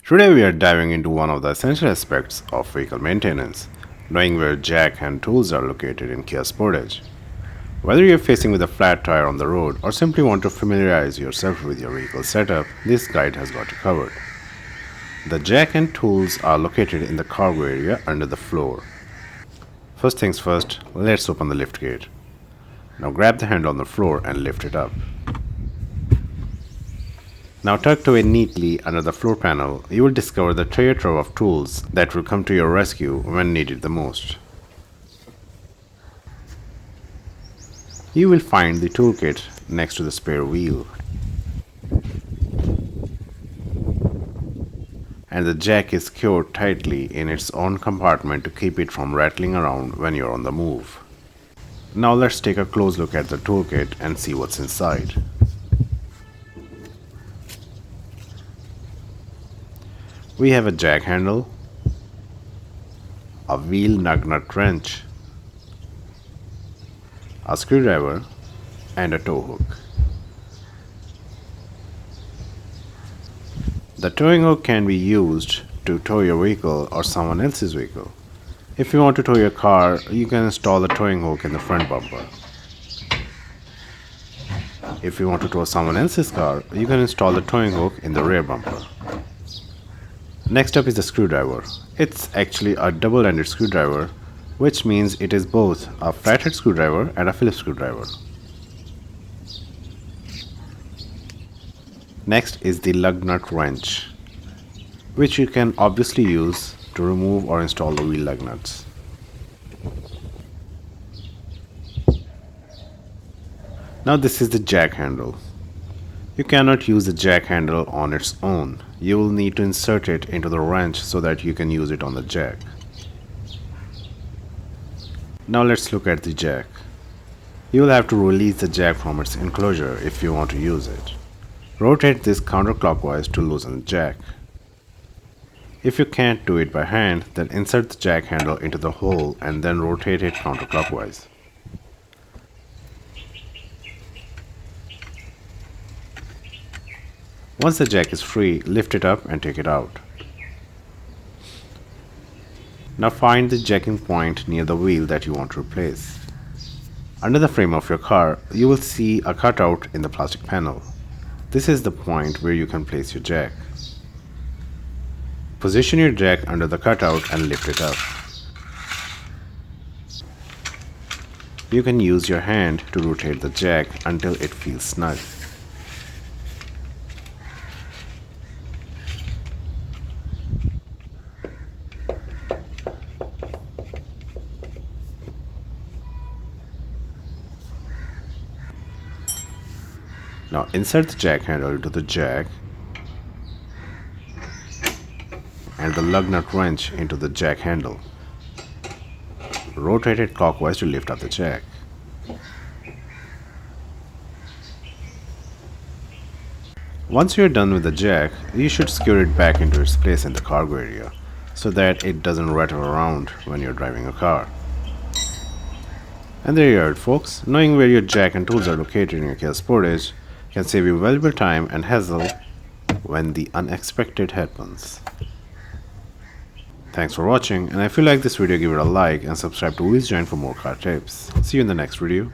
Today we are diving into one of the essential aspects of vehicle maintenance, knowing where jack and tools are located in Kia Sportage. Whether you're facing with a flat tire on the road or simply want to familiarize yourself with your vehicle setup, this guide has got you covered. The jack and tools are located in the cargo area under the floor. First things first, let's open the lift gate. Now grab the handle on the floor and lift it up. Now tucked away neatly under the floor panel, you will discover the treasure trove of tools that will come to your rescue when needed the most. You will find the toolkit next to the spare wheel. And the jack is secured tightly in its own compartment to keep it from rattling around when you're on the move. Now let's take a close look at the toolkit and see what's inside. We have a jack handle, a wheel nut wrench, a screwdriver, and a tow hook. The towing hook can be used to tow your vehicle or someone else's vehicle. If you want to tow your car, you can install the towing hook in the front bumper. If you want to tow someone else's car, you can install the towing hook in the rear bumper. Next up is the screwdriver. It's actually a double-ended screwdriver, which means it is both a flathead screwdriver and a Phillips screwdriver. Next is the lug nut wrench, which you can obviously use to remove or install the wheel lug nuts. Now this is the jack handle. You cannot use the jack handle on its own. You will need to insert it into the wrench so that you can use it on the jack. Now let's look at the jack. You will have to release the jack from its enclosure if you want to use it. Rotate this counterclockwise to loosen the jack. If you can't do it by hand, then insert the jack handle into the hole and then rotate it counterclockwise. Once the jack is free, lift it up and take it out. Now find the jacking point near the wheel that you want to replace. Under the frame of your car, you will see a cutout in the plastic panel. This is the point where you can place your jack. Position your jack under the cutout and lift it up. You can use your hand to rotate the jack until it feels snug. Now insert the jack handle into the jack and the lug nut wrench into the jack handle. Rotate it clockwise to lift up the jack. Once you are done with the jack, you should secure it back into its place in the cargo area so that it doesn't rattle around when you're driving a car. And there you are, folks. Knowing where your jack and tools are located in your Kia Sportage can save you valuable time and hassle when the unexpected happens. Thanks for watching, and if you like this video, give it a like and subscribe to Wheels Joint for more car tips. See you in the next video.